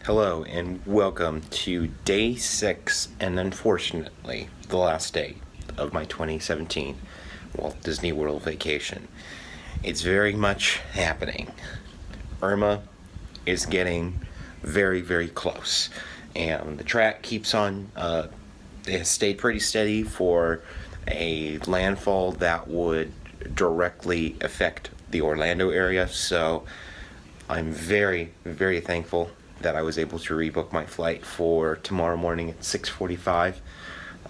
Hello and welcome to day 6 and unfortunately the last day of my 2017 Walt Disney World vacation. It's very much happening. Irma is getting very, very close and the track keeps on, it has stayed pretty steady for a landfall that would directly affect the Orlando area, so I'm very, very thankful that I was able to rebook my flight for tomorrow morning at 6:45.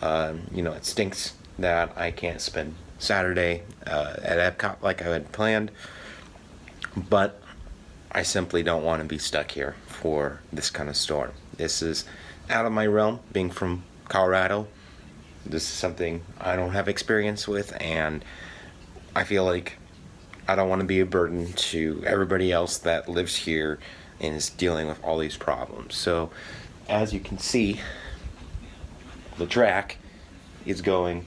It stinks that I can't spend Saturday at Epcot like I had planned, but I simply don't want to be stuck here for this kind of storm. This is out of my realm, being from Colorado. This is something I don't have experience with, and I feel like I don't want to be a burden to everybody else that lives here and is dealing with all these problems. So, as you can see, the track is going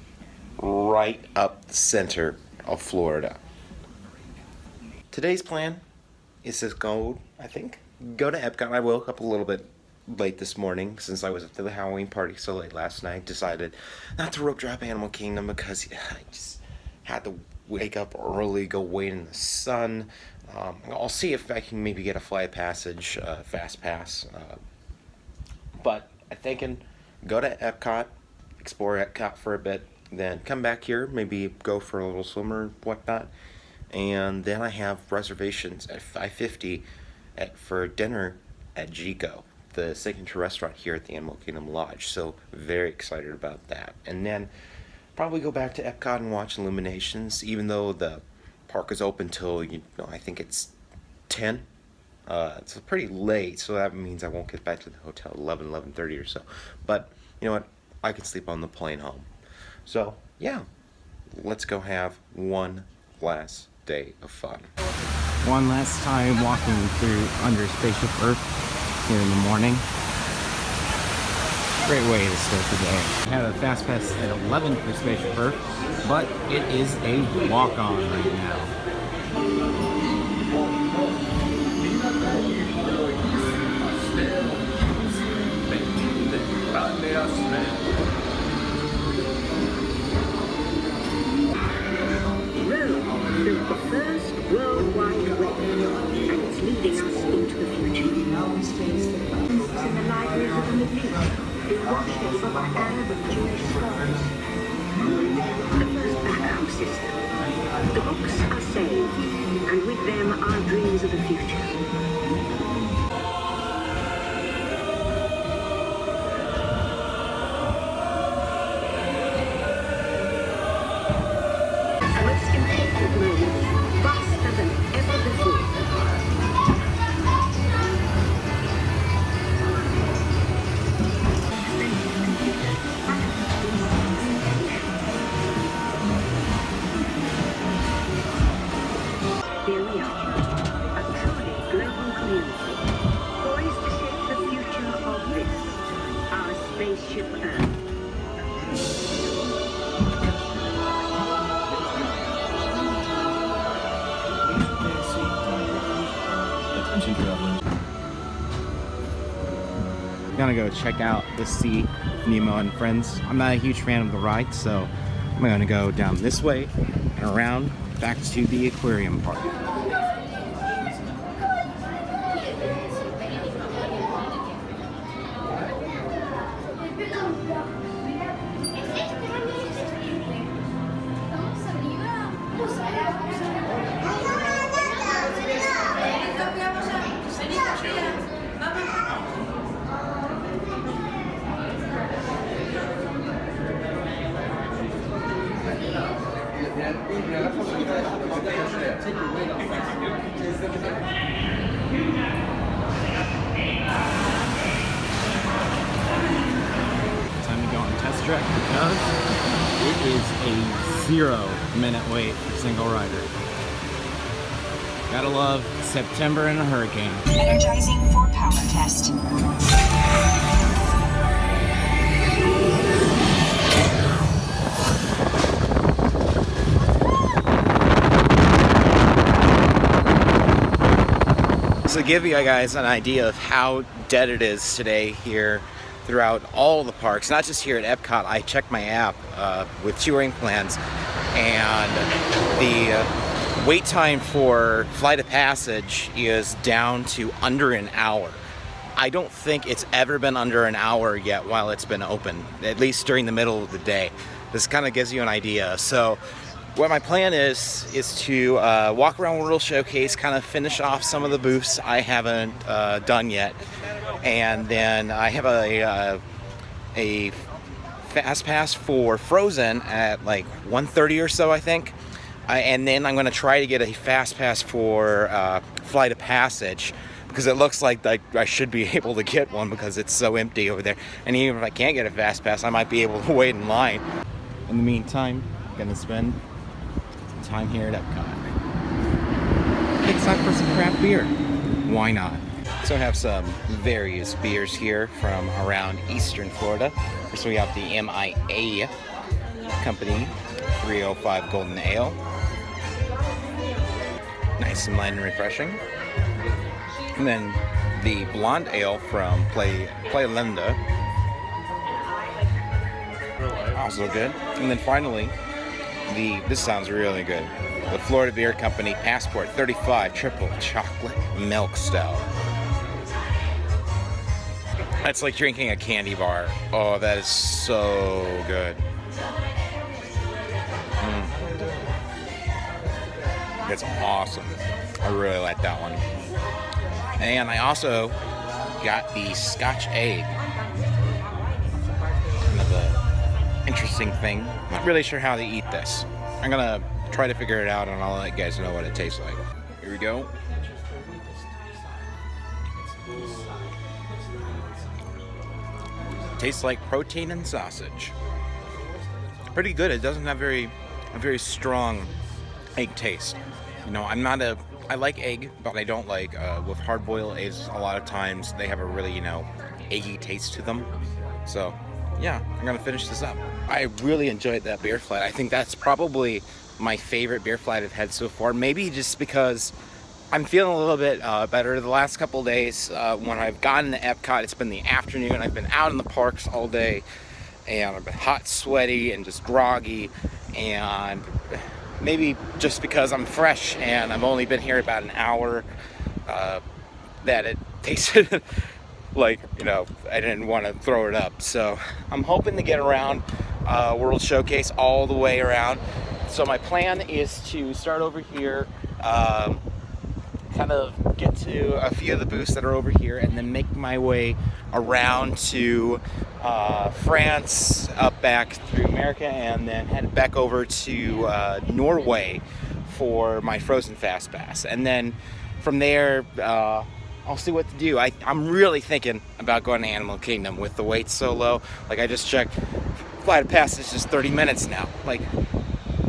right up the center of Florida. Today's plan is to go to Epcot. I woke up a little bit late this morning since I was at the Halloween party so late last night. Decided not to rope drop Animal Kingdom because I just had to wake up early, go wait in the sun. I'll see if I can maybe get a flight passage, FastPass. But I'm thinking go to Epcot, explore Epcot for a bit, then come back here, maybe go for a little swim or whatnot. And then I have reservations at 5:50 for dinner at Jiko, the signature restaurant here at the Animal Kingdom Lodge. So very excited about that. And then probably go back to Epcot and watch Illuminations, even though the park is open till, I think it's 10. It's pretty late, so that means I won't get back to the hotel 11:30 or so. But you know what? I can sleep on the plane home. So yeah, let's go have one last day of fun. One last time walking through under Spaceship Earth here in the morning. Great way to start the day. I have a FastPass at 11 for Spaceship Earth, but it is a walk-on right now. Rome built the first worldwide web, and it's leading us into the future. Books in the libraries of the future. It washed over by Arab and Jewish scholars. The first backup system. The books are saved, and with them our dreams of the future. A most important moment, faster than ever before. Here we are, a truly global community, poised to shape the future of this, our spaceship Earth. I'm gonna go check out the Sea with Nemo and Friends. I'm not a huge fan of the ride, so I'm gonna go down this way and around back to the aquarium park. Time to go on test track because it is a 0-minute wait for single rider. Gotta love September and a hurricane. Energizing for power test. So to give you guys an idea of how dead it is today here throughout all the parks, not just here at Epcot. I checked my app with touring plans, and the wait time for Flight of Passage is down to under an hour. I don't think it's ever been under an hour yet while it's been open, at least during the middle of the day. This kind of gives you an idea. So what my plan is to walk around World Showcase, kind of finish off some of the booths I haven't done yet, and then I have a FastPass for Frozen at like 1:30 or so, I think, and then I'm going to try to get a FastPass for Flight of Passage, because it looks like I should be able to get one because it's so empty over there. And even if I can't get a FastPass, I might be able to wait in line. In the meantime, I'm going to spend time here at Epcot. It's time for some craft beer. Why not? So I have some various beers here from around Eastern Florida. First we have the MIA Company 305 Golden Ale. Nice and light and refreshing. And then the Blonde Ale from Playa Linda. Also good. And then finally, this sounds really good, the Florida Beer Company Passport 35 Triple Chocolate Milk Stout. That's like drinking a candy bar. Oh, that is so good. It's awesome. I really like that one. And I also got the Scotch egg. Kind of a interesting thing. Not really sure how to eat this. I'm gonna try to figure it out, and I'll let you guys know what it tastes like. Here we go. Tastes like protein and sausage. Pretty good. It doesn't have a very strong egg taste. You know, I like egg, but I don't like with hard-boiled eggs. A lot of times they have a really, eggy taste to them. So yeah, I'm gonna finish this up. I really enjoyed that beer flight. I think that's probably my favorite beer flight I've had so far. Maybe just because I'm feeling a little bit better the last couple of days. When I've gotten to Epcot, it's been the afternoon. I've been out in the parks all day, and I've been hot, sweaty, and just groggy. And maybe just because I'm fresh and I've only been here about an hour, that it tasted like, I didn't want to throw it up. So I'm hoping to get around World Showcase all the way around. So my plan is to start over here, kind of get to a few of the booths that are over here, and then make my way around to France, up back through America, and then head back over to Norway for my Frozen FastPass. And then from there, I'll see what to do. I'm really thinking about going to Animal Kingdom with the wait so low. Like, I just checked, Flight of Passage is just 30 minutes now. Like,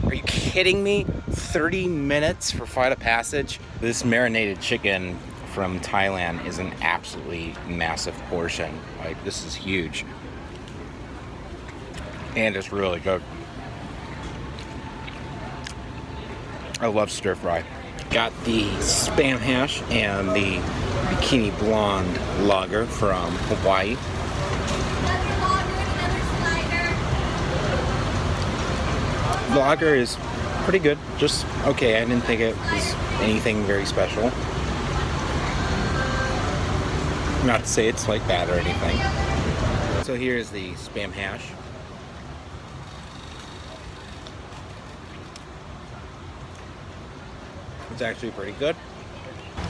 are you kidding me? 30 minutes for Flight of Passage? This marinated chicken from Thailand is an absolutely massive portion. Like, this is huge. And it's really good. I love stir fry. Got the Spam Hash and the Bikini Blonde Lager from Hawaii. The lager is pretty good, just okay. I didn't think it was anything very special. Not to say it's like bad or anything. So here's the Spam Hash. It's actually pretty good.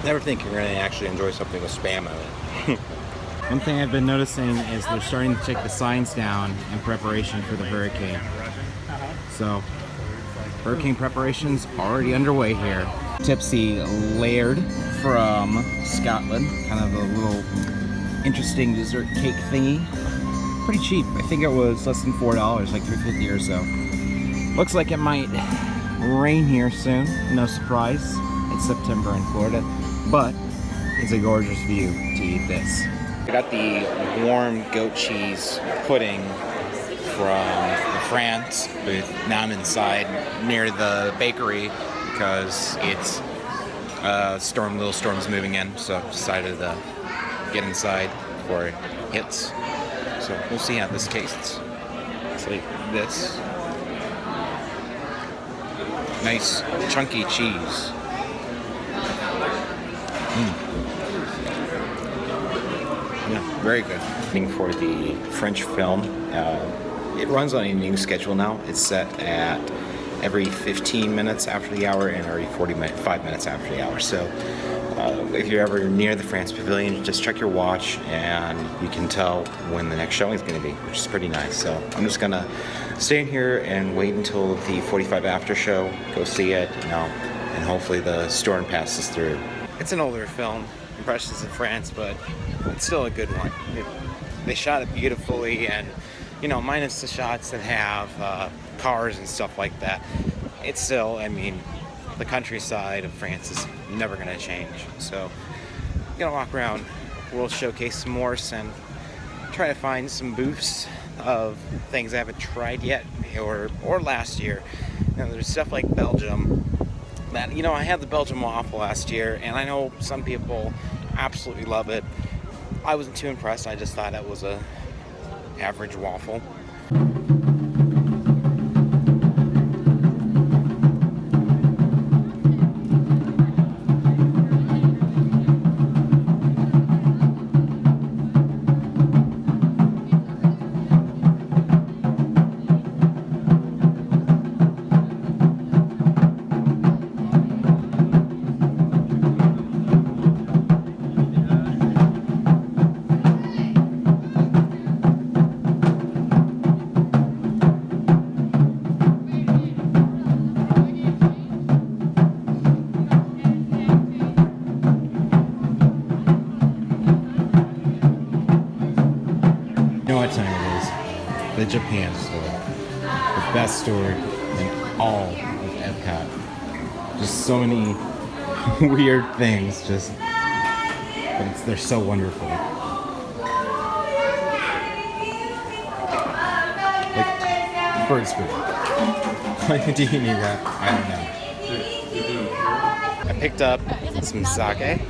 Never think you're going to actually enjoy something with spam in it. One thing I've been noticing is they're starting to take the signs down in preparation for the hurricane. So, hurricane preparations already underway here. Tipsy Laird from Scotland, kind of a little interesting dessert cake thingy. Pretty cheap. I think it was less than $4, like $3.50 or so. Looks like it might rain here soon. No surprise. It's September in Florida, but it's a gorgeous view to eat this. I got the warm goat cheese pudding from France, but now I'm inside near the bakery because it's Little storm's moving in, so decided to get inside before it hits. So we'll see how this tastes. It's like this. Nice chunky cheese. Yeah, very good. Waiting for the French film. It runs on a new schedule now. It's set at every 15 minutes after the hour and every 5 minutes after the hour. So if you're ever near the France Pavilion, just check your watch and you can tell when the next showing is going to be, which is pretty nice. So I'm just going to stay in here and wait until the 45 after show, go see it, and hopefully the storm passes through. It's an older film, Impressions of France, but it's still a good one. They shot it beautifully, and minus the shots that have cars and stuff like that, it's still, the countryside of France is never going to change. So I'm going to walk around World Showcase some more and try to find some booths of things I haven't tried yet or last year. There's stuff like Belgium that, I had the Belgian waffle last year, and I know some people absolutely love it. I wasn't too impressed. I just thought it was a average waffle. The Japan store. The best store in all of Epcot. Just so many weird things, but they're so wonderful. Like bird food. Why do you need that? I don't know. I picked up some sake.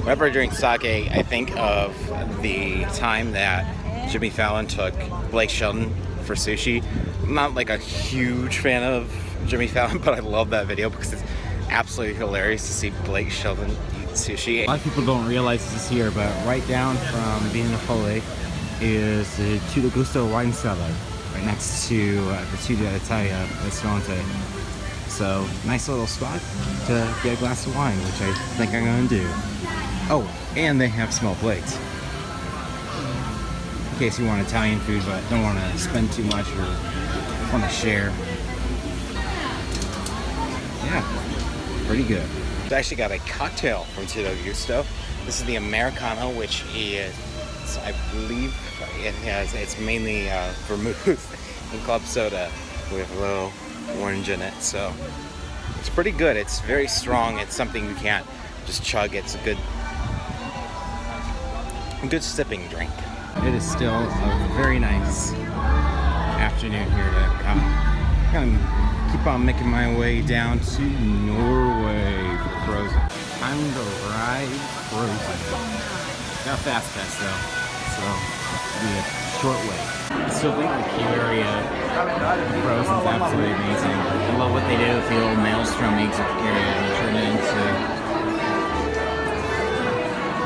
Whenever I drink sake, I think of the time that Jimmy Fallon took Blake Shelton for sushi. I'm not like a huge fan of Jimmy Fallon, but I love that video because it's absolutely hilarious to see Blake Shelton eat sushi. A lot of people don't realize this is here, but right down from Via Napoli is the Tutto Gusto wine cellar, right next to the Tutto Italia Ristorante. So, nice little spot to get a glass of wine, which I think I'm going to do. Oh, and they have small plates. In case you want Italian food but don't want to spend too much or want to share. Yeah, pretty good. I actually got a cocktail from Tutto Gusto. This is the Americano, which is, I believe, it's mainly vermouth and club soda with a little orange in it. So it's pretty good. It's very strong. It's something you can't just chug. It's a good sipping drink. It is still a very nice afternoon here at Epcot. I'm gonna keep on making my way down to Norway for Frozen. Time to ride Frozen. Got a FastPass though, so it'll be a short wait. I still think the queue area of Frozen's absolutely amazing. I love what they did with the old Maelstrom exit area and turned it into...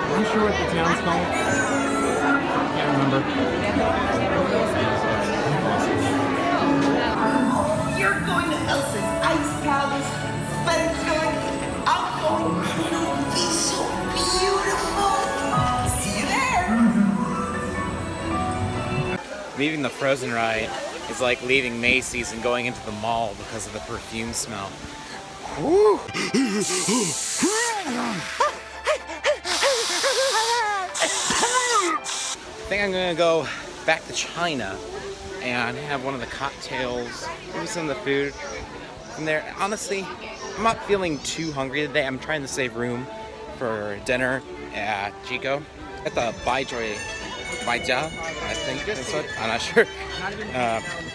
I'm not sure what the town's called. Can't remember. You're going to Elsa's Ice Palace, Sven's going, I'm going, and it'll be so beautiful. See you there. Leaving the Frozen ride is like leaving Macy's and going into the mall because of the perfume smell. Woo! I think I'm gonna go back to China and have one of the cocktails, maybe some of the food from there. Honestly, I'm not feeling too hungry today. I'm trying to save room for dinner at Jiko at the Baijia, I think that's what, I'm not sure,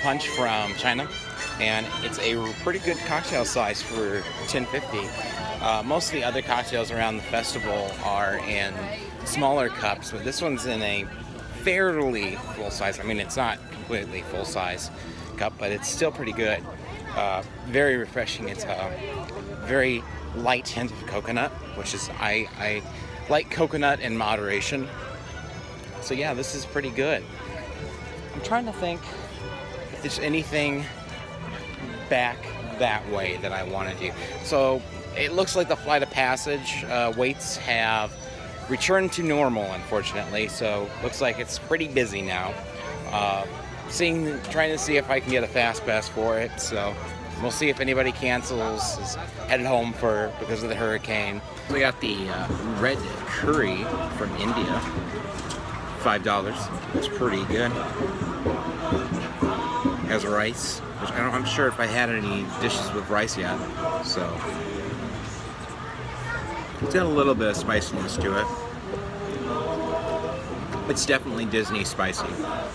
punch from China. And it's a pretty good cocktail size for $10.50. Most of the other cocktails around the festival are in smaller cups, but this one's in a fairly full size. I mean, it's not completely full size cup, but it's still pretty good. Very refreshing. It's a very light hint of coconut, which is, I like coconut in moderation. So yeah, this is pretty good. I'm trying to think if there's anything back that way that I want to do. So it looks like the Flight of Passage waits have returned to normal, unfortunately. So looks like it's pretty busy now. Trying to see if I can get a FastPass for it. So we'll see if anybody cancels, is headed home because of the hurricane. We got the red curry from India, $5. It's pretty good. Has rice, which I'm sure if I had any dishes with rice yet. So it's got a little bit of spiciness to it. It's definitely Disney spicy,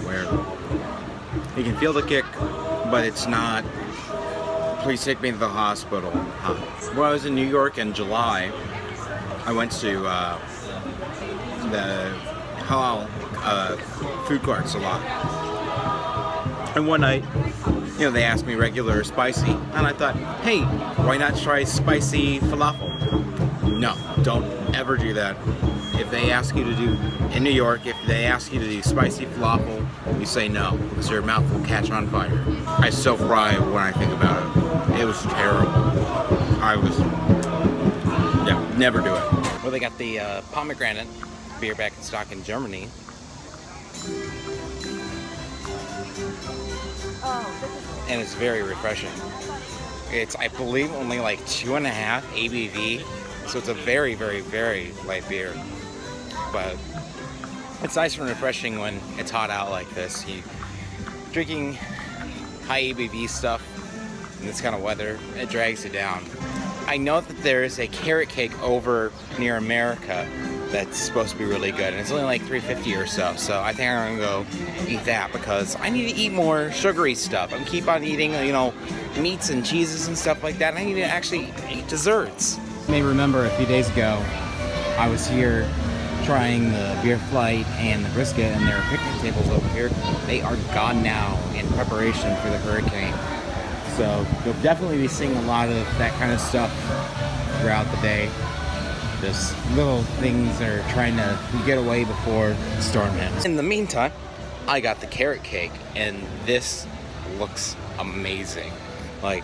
where you can feel the kick, but it's not please take me to the hospital. When I was in New York in July, I went to the halal food courts a lot. And one night, they asked me regular or spicy, and I thought, hey, why not try spicy falafel? No, don't ever do that. If they ask you to do, in New York, if they ask you to do spicy falafel, you say no, because your mouth will catch on fire. I still cry when I think about it. It was terrible. Never do it. Well, they got the pomegranate beer back in stock in Germany. And it's very refreshing. It's, I believe, only like 2.5 ABV, so it's a very, very, very light beer. But it's nice and refreshing when it's hot out like this. Drinking high ABV stuff in this kind of weather, it drags you down. I know that there is a carrot cake over near America that's supposed to be really good, and it's only like $3.50 or so. So I think I'm gonna go eat that because I need to eat more sugary stuff. I'm keep on eating, meats and cheeses and stuff like that. And I need to actually eat desserts. You may remember a few days ago, I was here trying the beer flight and the brisket, and there are picnic tables over here. They are gone now in preparation for the hurricane. So you'll definitely be seeing a lot of that kind of stuff throughout the day. Just little things that are trying to get away before the storm hits. In the meantime, I got the carrot cake, and this looks amazing. Like,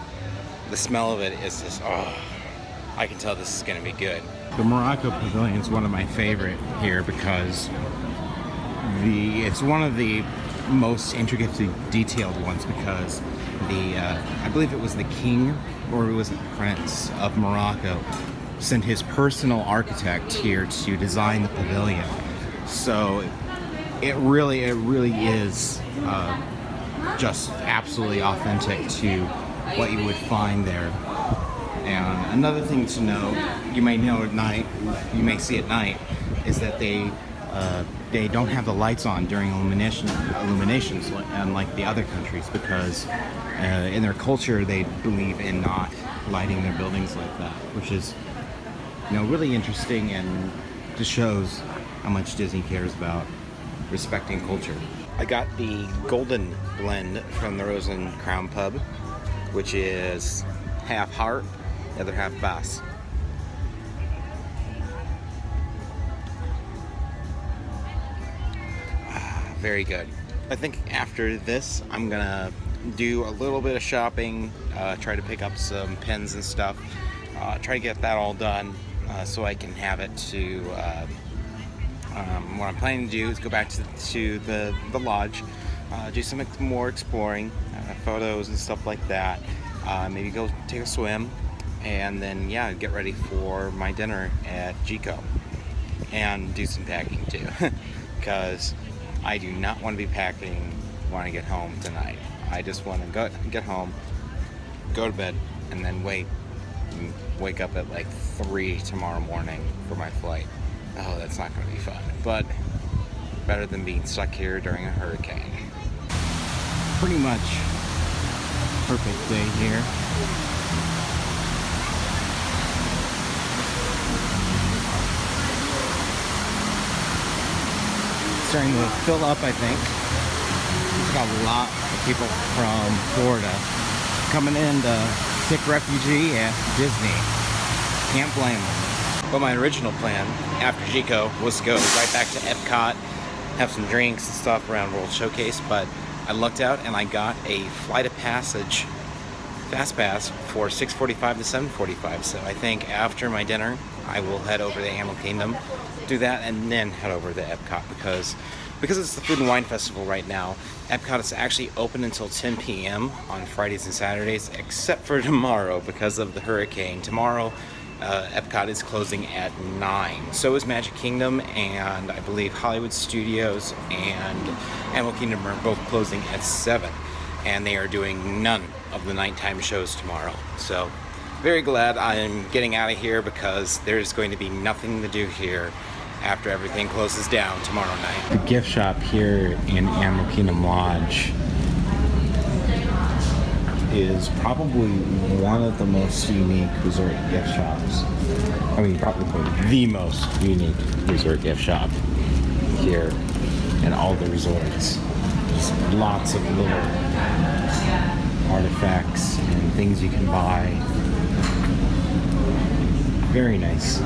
the smell of it is just, I can tell this is gonna be good. The Morocco Pavilion is one of my favorite here because it's one of the most intricately detailed ones because I believe it was the king or it was the prince of Morocco sent his personal architect here to design the pavilion. So it really is just absolutely authentic to what you would find there. And another thing to know, you may know at night, you may see at night, is that they don't have the lights on during illuminations unlike the other countries because in their culture they believe in not lighting their buildings like that, which is really interesting and just shows how much Disney cares about respecting culture. I got the golden blend from the Rose and Crown Pub, which is half heart, the other half bass. Very good. I think after this, I'm gonna do a little bit of shopping, try to pick up some pens and stuff, try to get that all done so I can have it to, what I'm planning to do is go back to the lodge, do some more exploring, photos and stuff like that, maybe go take a swim, and then get ready for my dinner at Jiko and do some packing too because I do not want to be packing when I get home tonight. I just want to get home, go to bed, and then wake up at like 3 tomorrow morning for my flight. Oh, that's not going to be fun, but better than being stuck here during a hurricane. Pretty much perfect day here. starting to fill up, I think. We've got a lot of people from Florida coming in to take refuge at Disney. Can't blame them. But my original plan after Jiko was to go right back to Epcot, have some drinks and stuff around World Showcase, but I lucked out and I got a flight of passage FastPass for 6:45 to 7:45. So I think after my dinner, I will head over to Animal Kingdom, do that, and then head over to Epcot because it's the Food and Wine Festival right now. Epcot is actually open until 10 p.m. on Fridays and Saturdays, except for tomorrow because of the hurricane. Tomorrow, Epcot is closing at 9. So is Magic Kingdom, and I believe Hollywood Studios and Animal Kingdom are both closing at 7. And they are doing none of the nighttime shows tomorrow. So very glad I'm getting out of here because there's going to be nothing to do here after everything closes down tomorrow night. The gift shop here in Animal Kingdom Lodge is probably one of the most unique resort gift shops. I mean, probably the most unique resort gift shop here in all the resorts. Just lots of little artifacts and things you can buy. Very nice.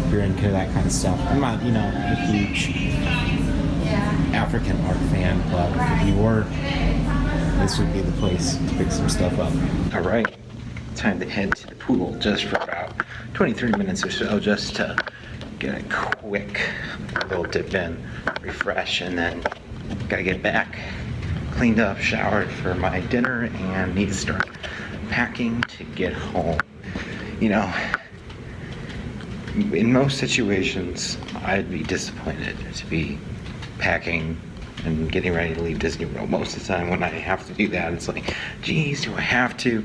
If you're into that kind of stuff. I'm not, a huge African art fan, but if you were, this would be the place to pick some stuff up. All right, time to head to the pool just for about 23 minutes or so, just to get a quick little dip in, refresh, and then gotta get back, cleaned up, showered for my dinner, and need to start packing to get home. In most situations, I'd be disappointed to be packing and getting ready to leave Disney World. Most of the time when I have to do that, it's like, geez, do I have to?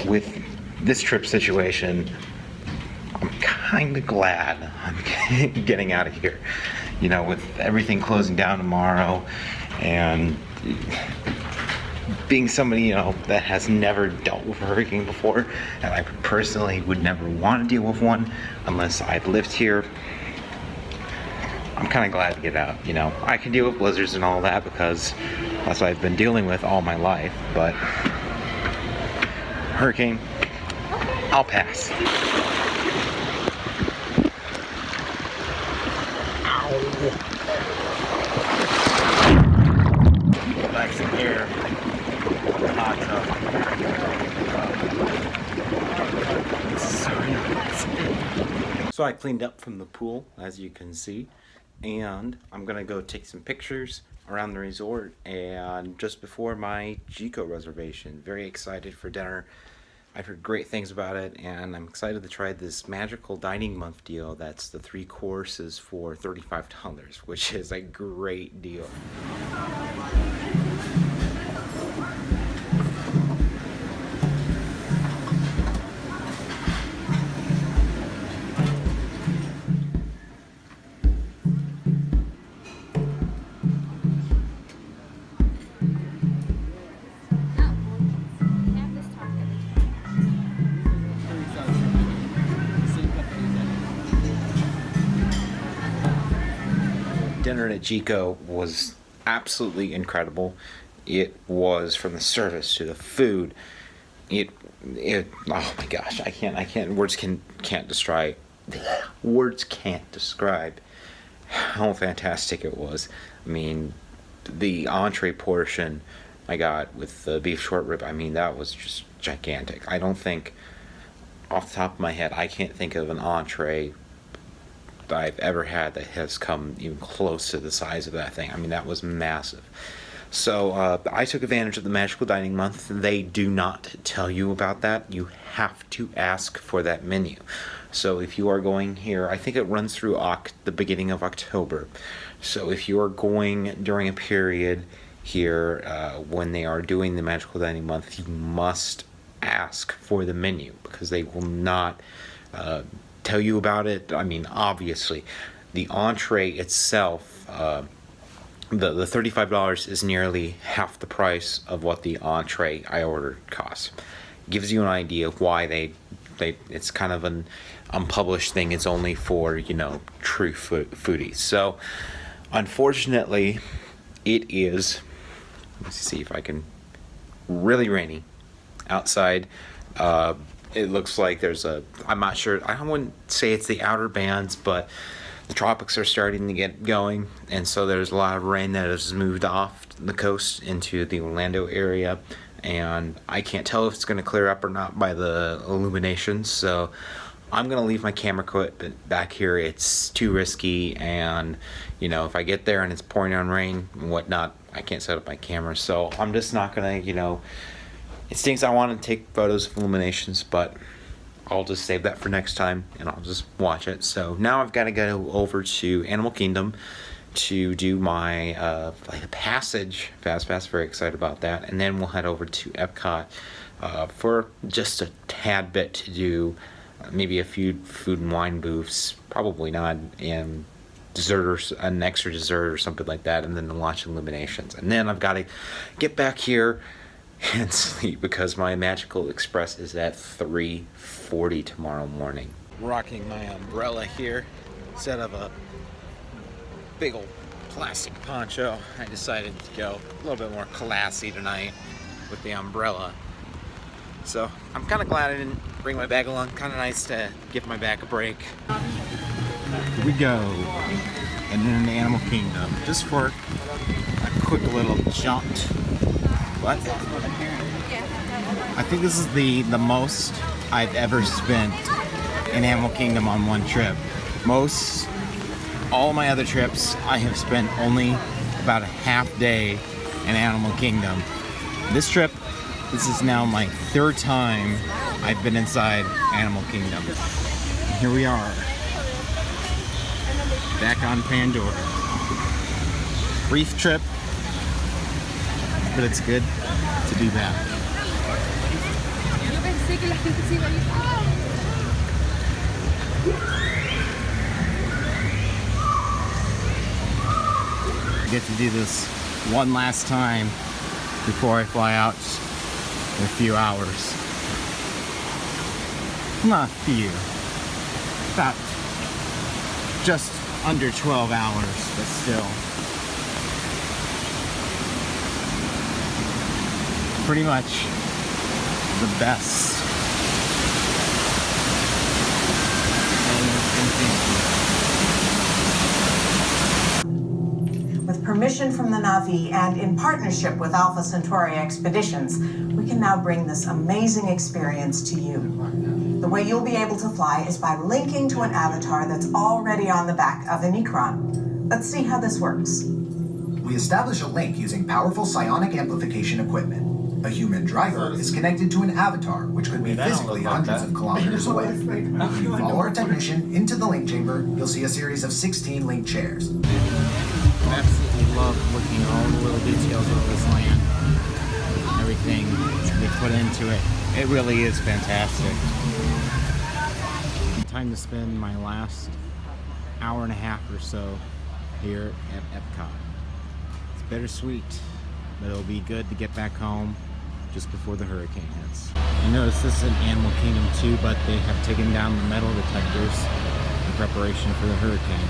With this trip situation, I'm kind of glad I'm getting out of here. With everything closing down tomorrow and being somebody, that has never dealt with a hurricane before, and I personally would never want to deal with one unless I'd lived here, I'm kind of glad to get out. I can deal with blizzards and all that because that's what I've been dealing with all my life, but hurricane, I'll pass. Relaxing here. Hot tub. So I cleaned up from the pool, as you can see, and I'm gonna go take some pictures around the resort and just before my Jiko reservation. Very excited for dinner. I've heard great things about it, and I'm excited to try this magical dining month deal. That's the 3 courses for $35, which is a great deal. Dinner at Jiko was absolutely incredible. It was, from the service to the food, it oh my gosh, I can't words can't describe how fantastic it was. I mean, the entree portion I got with the beef short rib, I mean, that was just gigantic. I don't think, off the top of my head, I can't think of an entree that I've ever had that has come even close to the size of that thing. I mean, that was massive. So I took advantage of the Magical Dining Month. They do not tell you about that. You have to ask for that menu. So if you are going here, I think it runs through the beginning of October. So if you are going during a period here when they are doing the Magical Dining Month, you must ask for the menu because they will not tell you about it. I mean, obviously, the entree itself, the $35 is nearly half the price of what the entree I ordered costs. Gives you an idea of why it's kind of unpublished thing is only for, you know, true foodies. So unfortunately, it is, let's see if I can, really rainy outside. It looks like there's I'm not sure, I wouldn't say it's the outer bands, but the tropics are starting to get going, and so there's a lot of rain that has moved off the coast into the Orlando area, and I can't tell if it's going to clear up or not by the Illuminations, so I'm going to leave my camera equipment back here. It's too risky, and you know, if I get there and it's pouring on rain and whatnot, I can't set up my camera, so I'm just not going to, you know, it stinks. I want to take photos of Illuminations, but I'll just save that for next time and I'll just watch it. So now I've got to go over to Animal Kingdom to do my like passage FastPass. Very excited about that. And then we'll head over to Epcot for just a tad bit to do maybe a few food and wine booths, probably not, and dessert or an extra dessert or something like that, and then to watch Illuminations. And then I've got to get back here and sleep because my Magical Express is at 3:40 tomorrow morning. Rocking my umbrella here instead of a big old plastic poncho. I decided to go a little bit more classy tonight with the umbrella. So I'm kind of glad I didn't bring my bag along. Kind of nice to give my back a break. Here we go. And then the Animal Kingdom, just for a quick little jaunt. But I think this is the most I've ever spent in Animal Kingdom on one trip. All my other trips, I have spent only about a half day in Animal Kingdom. This trip, this is now my third time I've been inside Animal Kingdom. And here we are, back on Pandora. Brief trip, but it's good to be back. I get to do this one last time before I fly out in a few hours. Not few, about just under 12 hours, but still. Pretty much the best. With permission from the Na'vi and in partnership with Alpha Centauri Expeditions, we can now bring this amazing experience to you. The way you'll be able to fly is by linking to an avatar that's already on the back of an Ikran. Let's see how this works. We establish a link using powerful psionic amplification equipment. A human driver is connected to an avatar, which could be physically hundreds of kilometers away. If you follow our technician into the link chamber, you'll see a series of 16 link chairs. I absolutely love looking at all the little details of this land. Everything they put into it. It really is fantastic. Time to spend my last hour and a half or so here at Epcot. It's bittersweet, but it'll be good to get back home just before the hurricane hits. I noticed this in Animal Kingdom too, but they have taken down the metal detectors in preparation for the hurricane.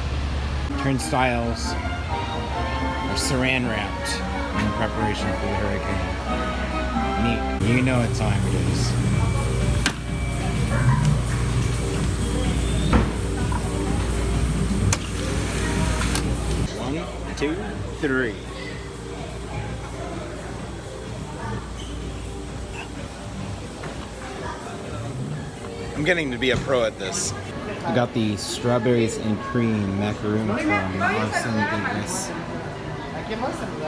Turnstiles are saran wrapped in preparation for the hurricane. Neat. You know what time it is. One, two, three. I'm getting to be a pro at this. I got the strawberries and cream macaroon from Awesome.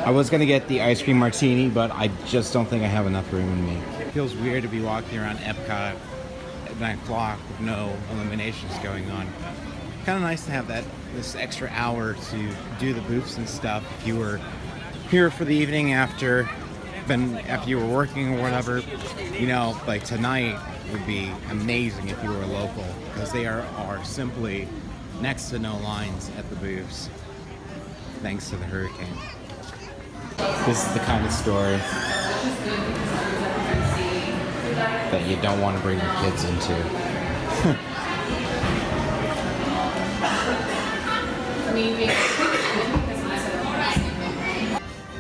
I was gonna get the ice cream martini, but I just don't think I have enough room in me. It feels weird to be walking around Epcot at 9 o'clock with no illuminations going on. Kind of nice to have this extra hour to do the booths and stuff. If you were here for the evening after you were working or whatever, you know, like tonight would be amazing if you were local, because they are simply next to no lines at the booths thanks to the hurricane. This is the kind of story that you don't want to bring your kids into.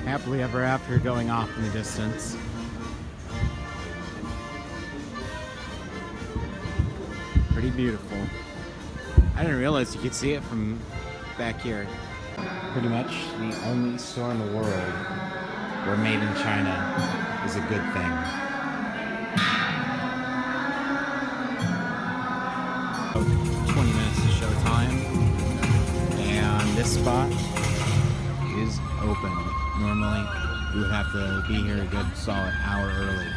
Happily ever after going off in the distance. Pretty beautiful. I didn't realize you could see it from back here. Pretty much the only store in the world where made in China is a good thing. About 20 minutes to show time, and this spot is open. Normally, we would have to be here a good solid hour early.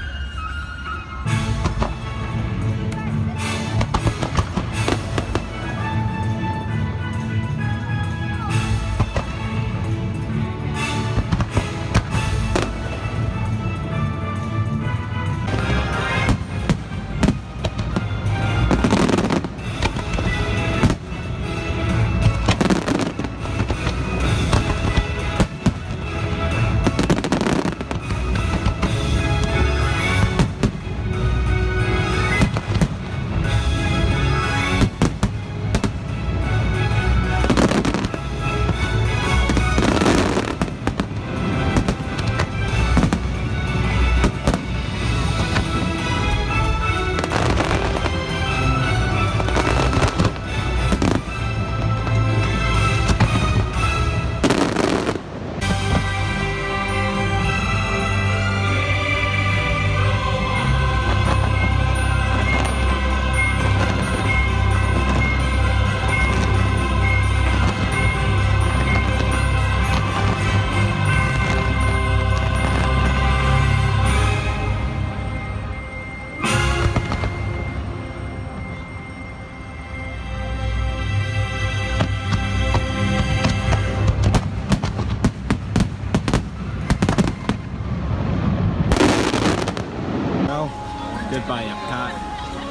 Goodbye Epcot,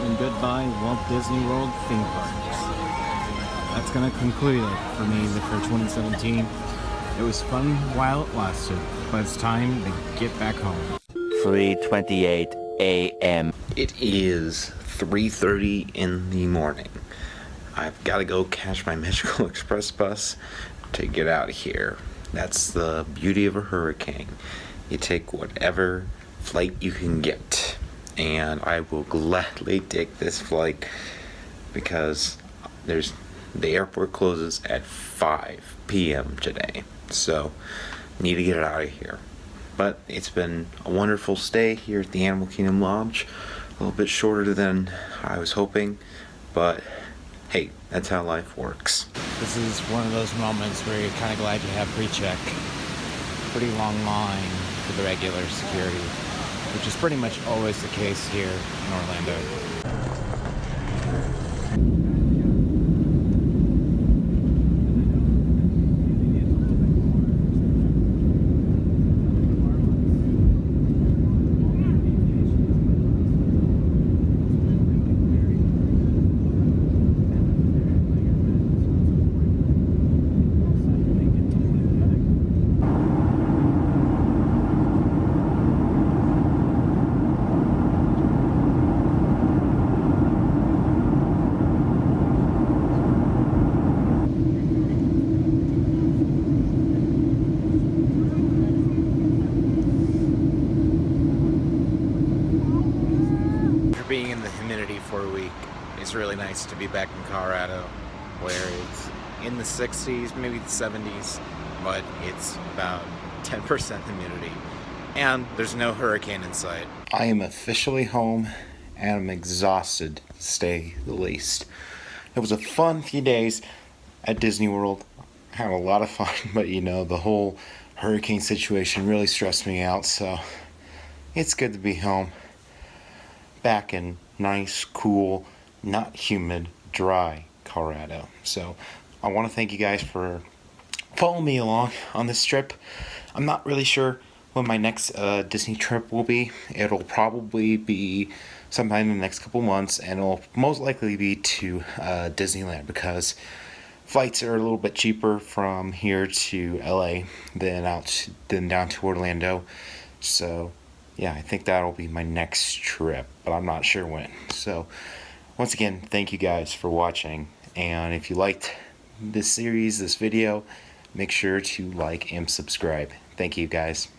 and goodbye Walt Disney World theme parks. That's gonna conclude it for me for 2017. It was fun while it lasted, but it's time to get back home. 3:28 a.m. It is 3:30 in the morning. I've got to go catch my Magical Express bus to get out of here. That's the beauty of a hurricane. You take whatever flight you can get. And I will gladly take this flight because the airport closes at 5 p.m. today. So, need to get it out of here. But it's been a wonderful stay here at the Animal Kingdom Lodge. A little bit shorter than I was hoping, but hey, that's how life works. This is one of those moments where you're kind of glad you have pre-check. Pretty long line for the regular security, which is pretty much always the case here in Orlando. Being in the humidity for a week, it's really nice to be back in Colorado, where it's in the 60s, maybe the 70s, but it's about 10% humidity, and there's no hurricane in sight. I am officially home, and I'm exhausted, to say the least. It was a fun few days at Disney World. I had a lot of fun, but the whole hurricane situation really stressed me out, so it's good to be home. Back in nice, cool, not humid, dry Colorado. So I want to thank you guys for following me along on this trip. I'm not really sure when my next Disney trip will be. It'll probably be sometime in the next couple months, and it'll most likely be to Disneyland because flights are a little bit cheaper from here to LA than down to Orlando. So yeah, I think that'll be my next trip, but I'm not sure when. So, once again, thank you guys for watching. And if you liked this series, this video, make sure to like and subscribe. Thank you, guys.